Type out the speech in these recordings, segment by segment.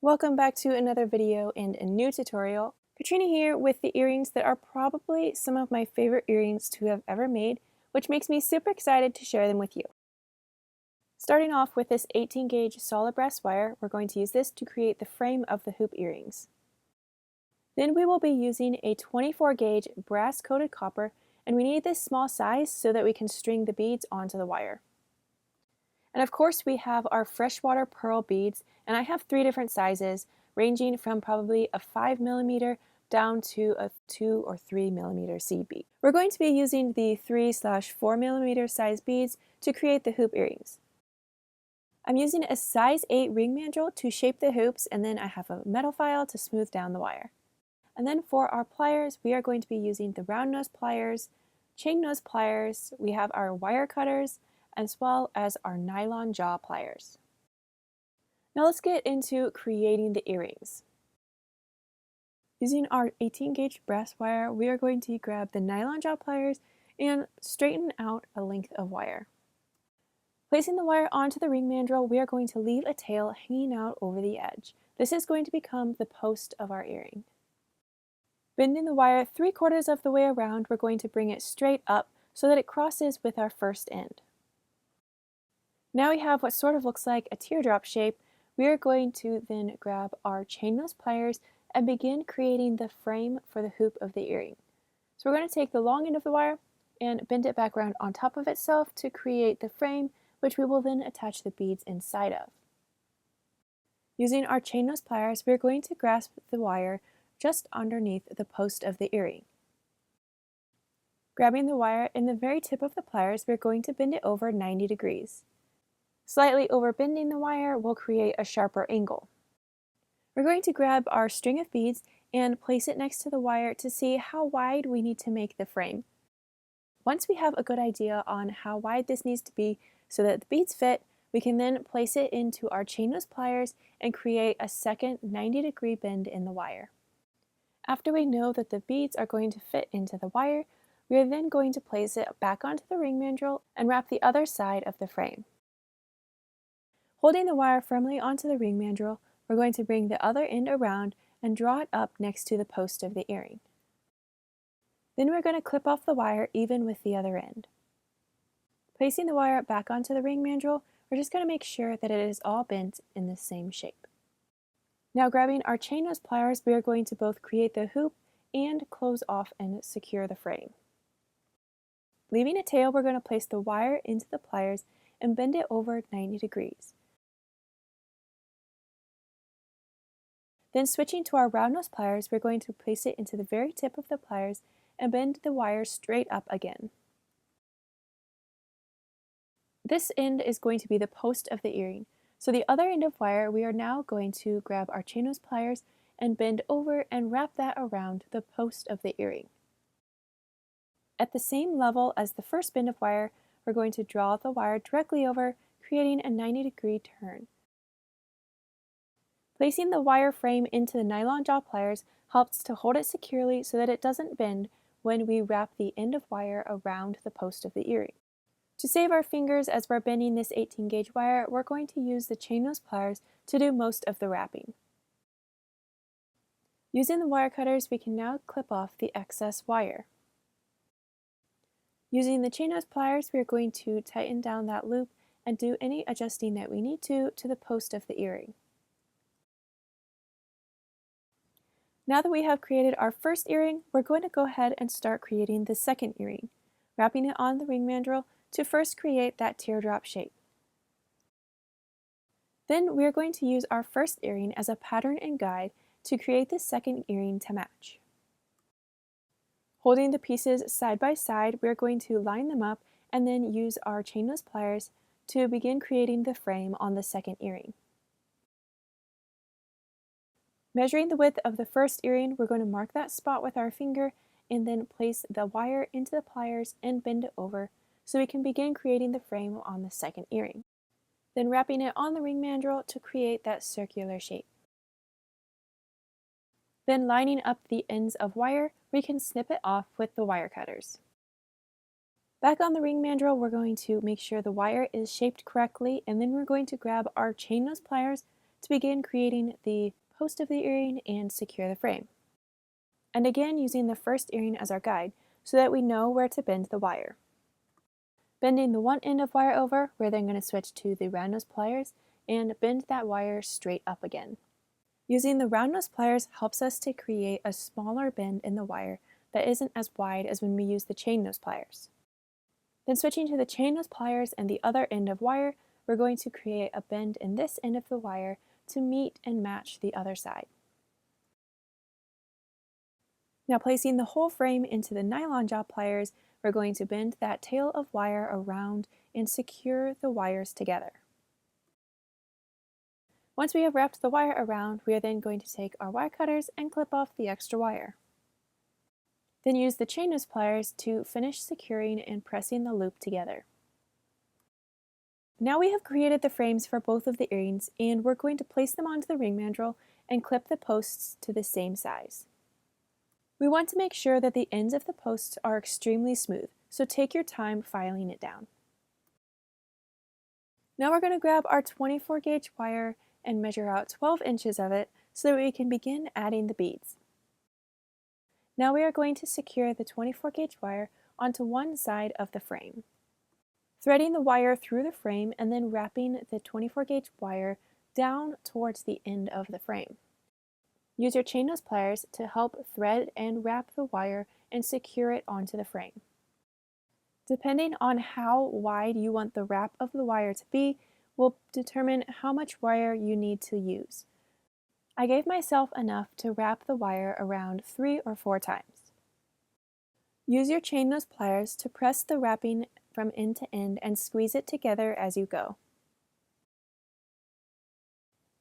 Welcome back to another video and a new tutorial. Katrina here with the earrings that are probably some of my favorite earrings to have ever made, which makes me super excited to share them with you. Starting off with this 18 gauge solid brass wire, we're going to use this to create the frame of the hoop earrings. Then we will be using a 24 gauge brass coated copper, and we need this small size so that we can string the beads onto the wire. And of course we have our freshwater pearl beads, and I have 3 different sizes ranging from probably a 5mm down to a 2 or 3mm seed bead. We're going to be using the 3/4mm size beads to create the hoop earrings. I'm using a size 8 ring mandrel to shape the hoops, and then I have a metal file to smooth down the wire. And then for our pliers, we are going to be using the round nose pliers, chain nose pliers, we have our wire cutters, as well as our nylon jaw pliers. Now let's get into creating the earrings. Using our 18 gauge brass wire, we are going to grab the nylon jaw pliers and straighten out a length of wire. Placing the wire onto the ring mandrel, we are going to leave a tail hanging out over the edge. This is going to become the post of our earring. Bending the wire 3/4 of the way around, we're going to bring it straight up so that it crosses with our first end. Now we have what sort of looks like a teardrop shape. We are going to then grab our chain nose pliers and begin creating the frame for the hoop of the earring. So we're going to take the long end of the wire and bend it back around on top of itself to create the frame, which we will then attach the beads inside of. Using our chain nose pliers, we're going to grasp the wire just underneath the post of the earring. Grabbing the wire in the very tip of the pliers, we're going to bend it over 90 degrees. Slightly overbending the wire will create a sharper angle. We're going to grab our string of beads and place it next to the wire to see how wide we need to make the frame. Once we have a good idea on how wide this needs to be so that the beads fit, we can then place it into our chain nose pliers and create a second 90-degree bend in the wire. After we know that the beads are going to fit into the wire, we are then going to place it back onto the ring mandrel and wrap the other side of the frame. Holding the wire firmly onto the ring mandrel, we're going to bring the other end around and draw it up next to the post of the earring. Then we're going to clip off the wire even with the other end. Placing the wire back onto the ring mandrel, we're just going to make sure that it is all bent in the same shape. Now grabbing our chain nose pliers, we are going to both create the hoop and close off and secure the frame. Leaving a tail, we're going to place the wire into the pliers and bend it over 90 degrees. Then switching to our round nose pliers, we're going to place it into the very tip of the pliers and bend the wire straight up again. This end is going to be the post of the earring. So the other end of wire, we are now going to grab our chain nose pliers and bend over and wrap that around the post of the earring. At the same level as the first bend of wire, we're going to draw the wire directly over, creating a 90-degree turn. Placing the wire frame into the nylon jaw pliers helps to hold it securely so that it doesn't bend when we wrap the end of wire around the post of the earring. To save our fingers as we're bending this 18 gauge wire, we're going to use the chain nose pliers to do most of the wrapping. Using the wire cutters, we can now clip off the excess wire. Using the chain nose pliers, we are going to tighten down that loop and do any adjusting that we need to the post of the earring. Now that we have created our first earring, we're going to go ahead and start creating the second earring, wrapping it on the ring mandrel to first create that teardrop shape. Then we are going to use our first earring as a pattern and guide to create the second earring to match. Holding the pieces side by side, we are going to line them up and then use our chain nose pliers to begin creating the frame on the second earring. Measuring the width of the first earring, we're going to mark that spot with our finger and then place the wire into the pliers and bend it over so we can begin creating the frame on the second earring. Then wrapping it on the ring mandrel to create that circular shape. Then lining up the ends of wire, we can snip it off with the wire cutters. Back on the ring mandrel, we're going to make sure the wire is shaped correctly, and then we're going to grab our chain nose pliers to begin creating the post of the earring and secure the frame. And again, using the first earring as our guide so that we know where to bend the wire. Bending the one end of wire over, we're then going to switch to the round nose pliers and bend that wire straight up again. Using the round nose pliers helps us to create a smaller bend in the wire that isn't as wide as when we use the chain nose pliers. Then switching to the chain nose pliers and the other end of wire, we're going to create a bend in this end of the wire to meet and match the other side. Now placing the whole frame into the nylon jaw pliers, we're going to bend that tail of wire around and secure the wires together. Once we have wrapped the wire around, we are then going to take our wire cutters and clip off the extra wire. Then use the chain nose pliers to finish securing and pressing the loop together. Now we have created the frames for both of the earrings, and we're going to place them onto the ring mandrel and clip the posts to the same size. We want to make sure that the ends of the posts are extremely smooth, so take your time filing it down. Now we're going to grab our 24 gauge wire and measure out 12 inches of it so that we can begin adding the beads. Now we are going to secure the 24 gauge wire onto one side of the frame. Threading the wire through the frame and then wrapping the 24 gauge wire down towards the end of the frame. Use your chain nose pliers to help thread and wrap the wire and secure it onto the frame. Depending on how wide you want the wrap of the wire to be, will determine how much wire you need to use. I gave myself enough to wrap the wire around 3 or 4 times. Use your chain nose pliers to press the wrapping from end to end and squeeze it together as you go.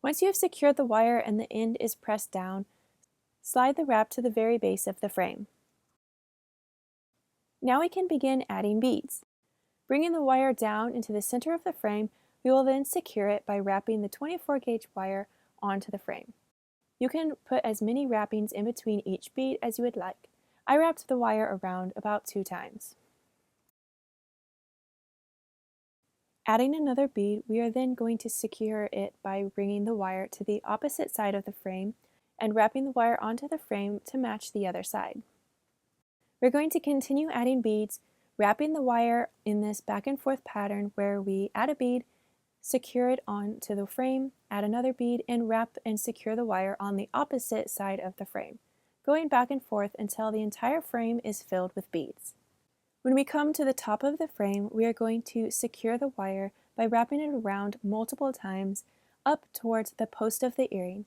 Once you have secured the wire and the end is pressed down, slide the wrap to the very base of the frame. Now we can begin adding beads. Bringing the wire down into the center of the frame, we will then secure it by wrapping the 24 gauge wire onto the frame. You can put as many wrappings in between each bead as you would like. I wrapped the wire around about 2 times. Adding another bead, we are then going to secure it by bringing the wire to the opposite side of the frame and wrapping the wire onto the frame to match the other side. We're going to continue adding beads, wrapping the wire in this back and forth pattern where we add a bead, secure it onto the frame, add another bead, and wrap and secure the wire on the opposite side of the frame, going back and forth until the entire frame is filled with beads. When we come to the top of the frame, we are going to secure the wire by wrapping it around multiple times up towards the post of the earring,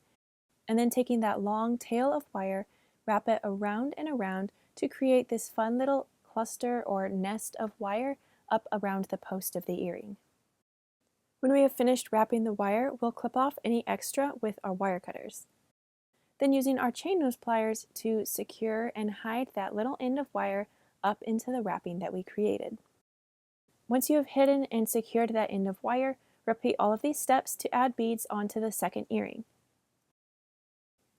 and then taking that long tail of wire, wrap it around and around to create this fun little cluster or nest of wire up around the post of the earring. When we have finished wrapping the wire, we'll clip off any extra with our wire cutters. Then using our chain nose pliers to secure and hide that little end of wire up into the wrapping that we created. Once you have hidden and secured that end of wire, repeat all of these steps to add beads onto the second earring.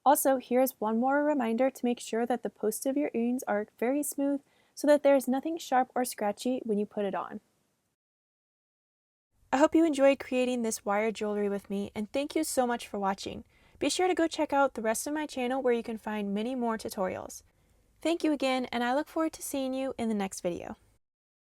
Also, here is one more reminder to make sure that the posts of your earrings are very smooth so that there is nothing sharp or scratchy when you put it on. I hope you enjoyed creating this wire jewelry with me, and thank you so much for watching. Be sure to go check out the rest of my channel where you can find many more tutorials. Thank you again, and I look forward to seeing you in the next video.